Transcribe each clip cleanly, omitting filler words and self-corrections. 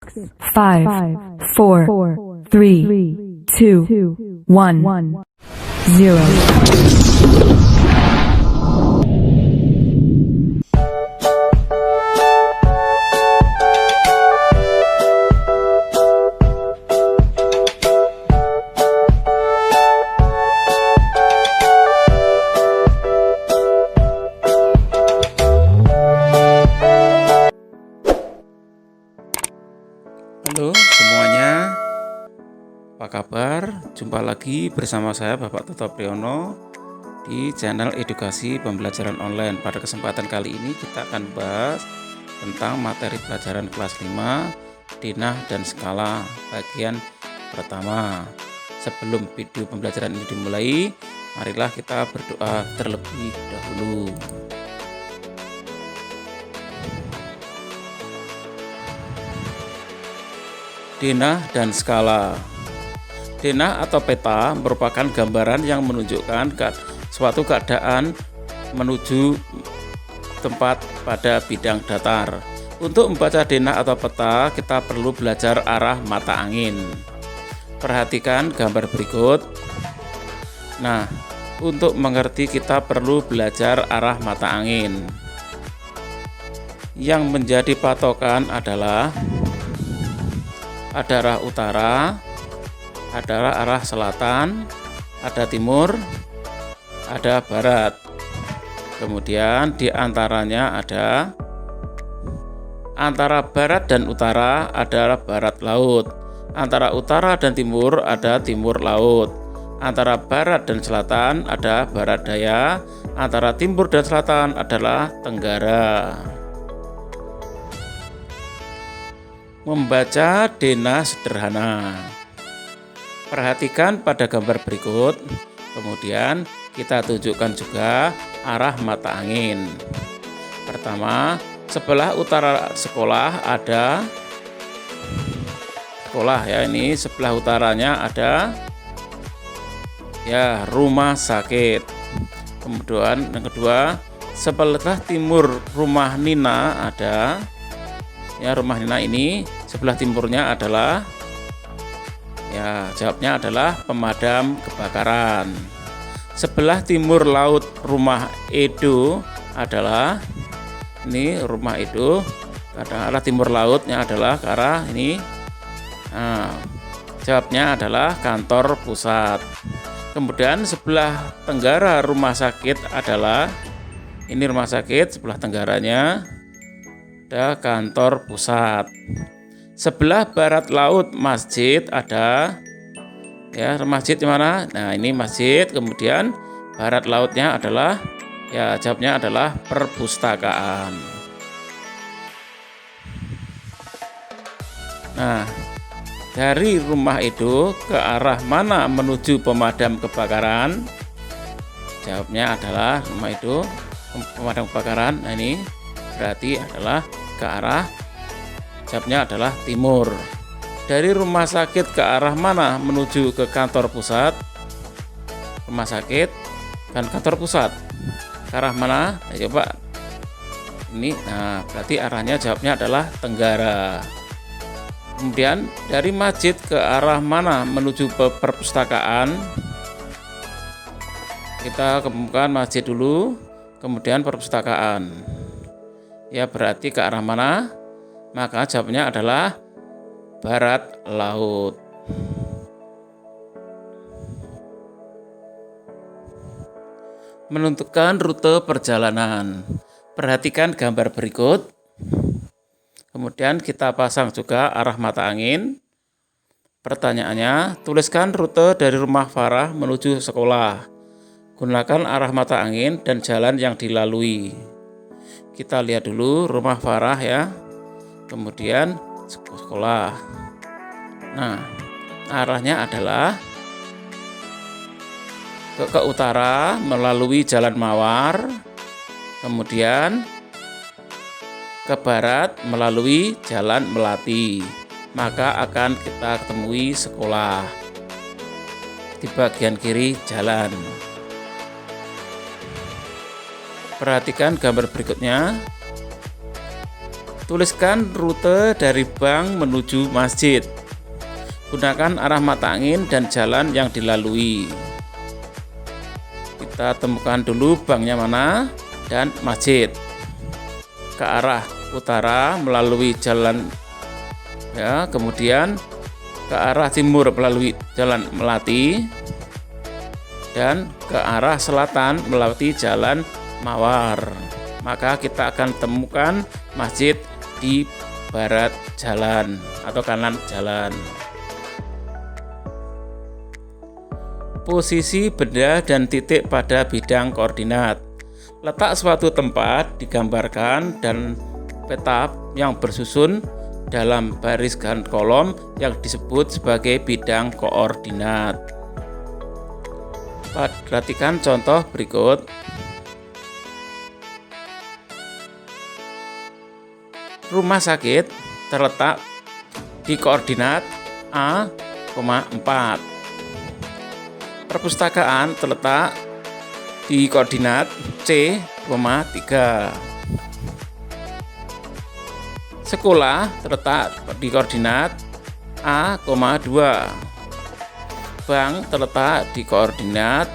5, 4, 3, 2, 1, 0. Halo semuanya, apa kabar? Jumpa lagi bersama saya Bapak Toto Priyono di channel edukasi pembelajaran online. Pada kesempatan kali ini kita akan bahas tentang materi pelajaran kelas 5 denah dan skala bagian pertama. Sebelum video pembelajaran ini dimulai, marilah kita berdoa terlebih dahulu. Denah dan skala. Denah atau peta merupakan gambaran yang menunjukkan suatu keadaan menuju tempat pada bidang datar. Untuk membaca denah atau peta, kita perlu belajar arah mata angin. Perhatikan gambar berikut. Nah, untuk mengerti kita perlu belajar arah mata angin. Yang menjadi patokan adalah ada arah utara, ada arah selatan, ada timur, ada barat. Kemudian di antaranya ada antara barat dan utara adalah barat laut. Antara utara dan timur ada timur laut. Antara barat dan selatan ada barat daya. Antara timur dan selatan adalah tenggara. Membaca denah sederhana. Perhatikan pada gambar berikut. Kemudian kita tunjukkan juga arah mata angin. Pertama, sebelah utara sekolah ada sekolah ya, ini sebelah utaranya ada ya rumah sakit. Kemudian yang kedua, sebelah timur rumah Nina ada ya, rumah Nina ini sebelah timurnya adalah ya, jawabnya adalah pemadam kebakaran. Sebelah timur laut rumah Edo adalah ini rumah Edo, arah timur lautnya adalah ke arah ini. Nah, jawabnya adalah kantor pusat. Kemudian sebelah tenggara rumah sakit adalah ini rumah sakit, sebelah tenggaranya ada kantor pusat. Sebelah barat laut masjid ada ya, masjid di mana? Nah, ini masjid. Kemudian barat lautnya adalah ya, jawabnya adalah perpustakaan. Nah, dari rumah itu ke arah mana menuju pemadam kebakaran? Jawabnya adalah rumah itu pemadam kebakaran. Nah, ini berarti adalah ke arah, jawabnya adalah timur. Dari rumah sakit ke arah mana menuju ke kantor pusat? Rumah sakit dan kantor pusat ke arah mana? Nah, coba ini. Nah, berarti arahnya jawabnya adalah tenggara. Kemudian dari masjid ke arah mana menuju perpustakaan? Kita kemudian masjid dulu, kemudian perpustakaan. Ya, berarti ke arah mana? Maka jawabnya adalah barat laut. Menentukan rute perjalanan. Perhatikan gambar berikut. Kemudian kita pasang juga arah mata angin. Pertanyaannya, tuliskan rute dari rumah Farah menuju sekolah. Gunakan arah mata angin dan jalan yang dilalui. Kita lihat dulu rumah Farah ya, kemudian sekolah. Nah, arahnya adalah ke utara melalui Jalan Mawar, kemudian ke barat melalui Jalan Melati. Maka akan kita temui sekolah di bagian kiri jalan. Perhatikan gambar berikutnya. Tuliskan rute dari bank menuju masjid. Gunakan arah mata angin dan jalan yang dilalui. Kita temukan dulu banknya mana dan masjid. Ke arah utara melalui jalan ya, kemudian ke arah timur melalui jalan Melati, dan ke arah selatan melalui jalan Mawar. Maka kita akan temukan masjid di barat jalan atau kanan jalan. Posisi benda dan titik pada bidang koordinat. Letak suatu tempat digambarkan dan peta yang bersusun dalam baris dan kolom yang disebut sebagai bidang koordinat. Perhatikan contoh berikut. Rumah sakit terletak di koordinat A, 4. Perpustakaan terletak di koordinat C, 3. Sekolah terletak di koordinat A, 2. Bank terletak di koordinat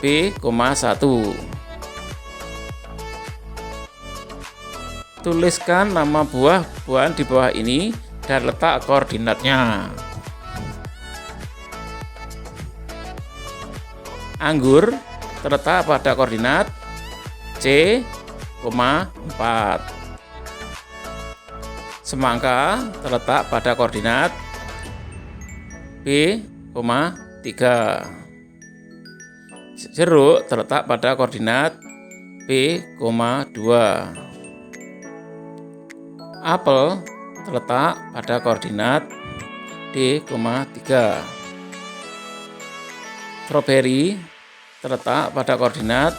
B, 1. Tuliskan nama buah-buahan di bawah ini dan letak koordinatnya. Anggur terletak pada koordinat C, 4. Semangka terletak pada koordinat B, 3. Jeruk terletak pada koordinat B, 2. Apel terletak pada koordinat D, 3. Stroberi terletak pada koordinat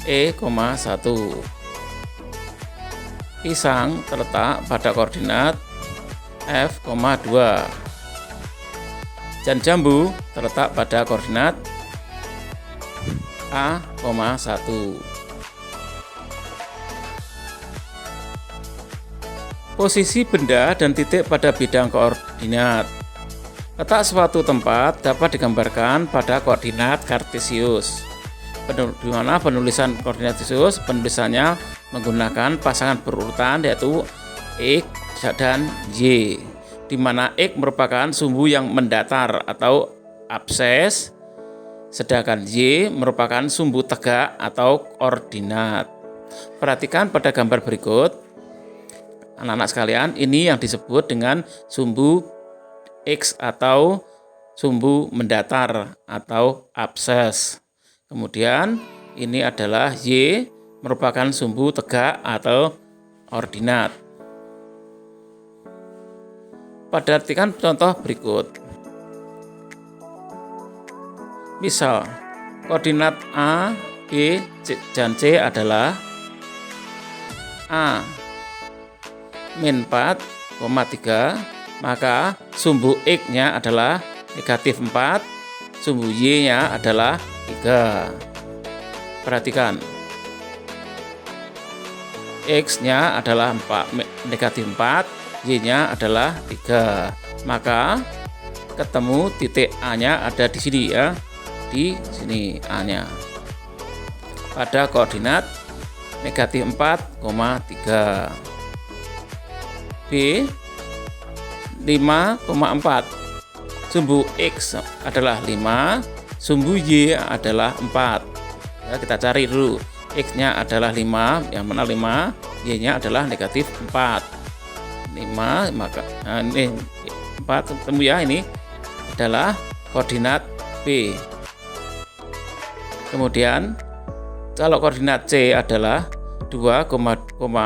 E, 1. Pisang terletak pada koordinat F, 2. Dan jambu terletak pada koordinat A, 1. Posisi benda dan titik pada bidang koordinat. Letak suatu tempat dapat digambarkan pada koordinat kartesius. Di mana penulisan koordinat kartesius, penulisannya menggunakan pasangan berurutan yaitu X dan Y, di mana X merupakan sumbu yang mendatar atau abses, sedangkan Y merupakan sumbu tegak atau koordinat. Perhatikan pada gambar berikut. Anak-anak sekalian, ini yang disebut dengan sumbu X atau sumbu mendatar atau abses. Kemudian ini adalah Y, merupakan sumbu tegak atau ordinat. Perhatikan contoh berikut. Misal, koordinat A, B, dan C adalah A min 4,3, maka sumbu X-nya adalah negatif 4, sumbu Y-nya adalah 3. Perhatikan, X-nya adalah negatif 4, Y-nya adalah 3. Maka ketemu titik A-nya ada di sini ya, di sini A-nya pada koordinat negatif 4,3. B 5,4, sumbu X adalah 5, sumbu Y adalah 4. Ya, kita cari dulu. X-nya adalah 5, yang mana 5, Y-nya adalah negatif 4. 5, maka ini 4 ketemu ya, ini adalah koordinat B. Kemudian kalau koordinat C adalah 2,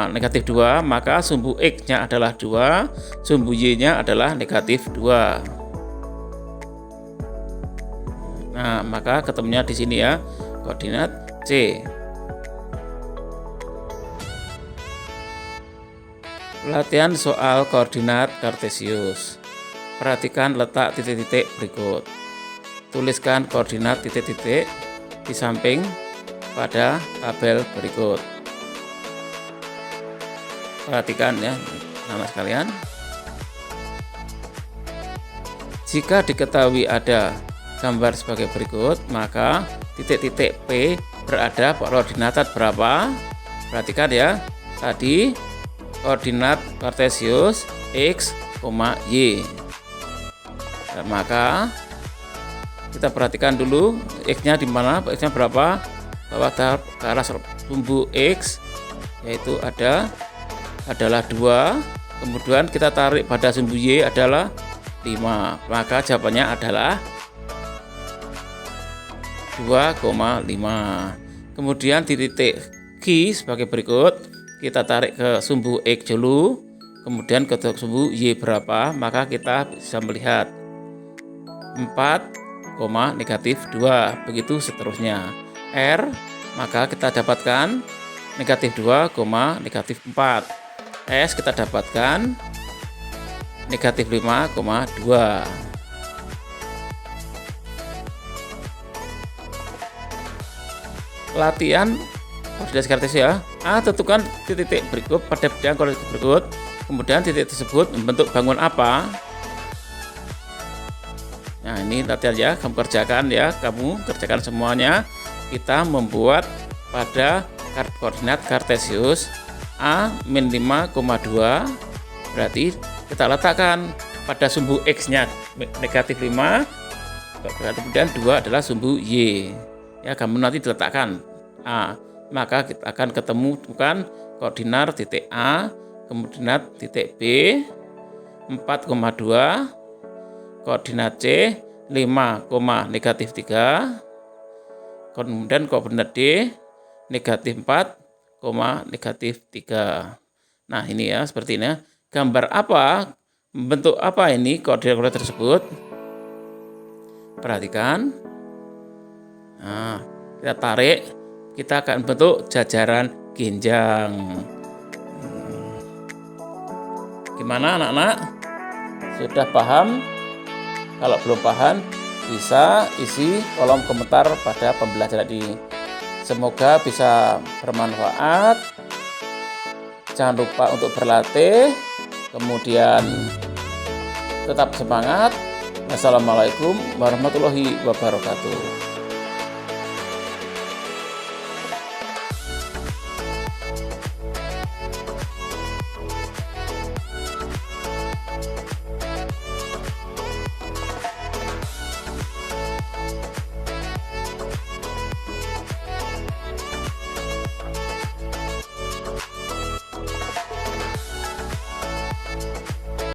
negatif 2, maka sumbu X-nya adalah 2, sumbu Y-nya adalah negatif 2. Nah, maka ketemunya di sini ya, koordinat C. Latihan soal koordinat kartesius. Perhatikan letak titik-titik berikut. Tuliskan koordinat titik-titik di samping pada tabel berikut. Perhatikan ya, anak sekalian. Jika diketahui ada gambar sebagai berikut, maka titik-titik P berada koordinat berapa? Perhatikan ya, tadi koordinat kartesius X, Y. Nah, maka kita perhatikan dulu X-nya di mana, X-nya berapa? Bahwa ke arah sumbu X, yaitu adalah 2. Kemudian kita tarik pada sumbu Y adalah 5. Maka jawabannya adalah 2,5. Kemudian di titik Q sebagai berikut, kita tarik ke sumbu X dulu, kemudian ke sumbu Y berapa, maka kita bisa melihat 4,-2, begitu seterusnya. R, maka kita dapatkan -2,-4. S kita dapatkan -5,2. Latihan koordinasi kartesius ya. A, tentukan titik berikut pada bidang koordinasi berikut. Kemudian titik tersebut membentuk bangun apa? Nah, ini latihan ya, kamu kerjakan semuanya. Kita membuat pada koordinat kartesius A -5,2, berarti kita letakkan pada sumbu X-nya -5, kemudian 2 adalah sumbu Y. Ya, kamu nanti diletakkan A, maka kita akan ketemu bukan koordinat titik A, koordinat titik B 4,2, koordinat C 5,-3, kemudian koordinat D -4,-3. Nah, ini ya, seperti ini. Gambar apa, bentuk apa ini koordinat tersebut? Perhatikan. Nah, kita tarik, kita akan bentuk jajaran ginjang. Gimana anak-anak? Sudah paham? Kalau belum paham, bisa isi kolom komentar pada pembelajaran ini. Semoga bisa bermanfaat. Jangan lupa untuk berlatih. Kemudian tetap semangat. Wassalamualaikum warahmatullahi wabarakatuh.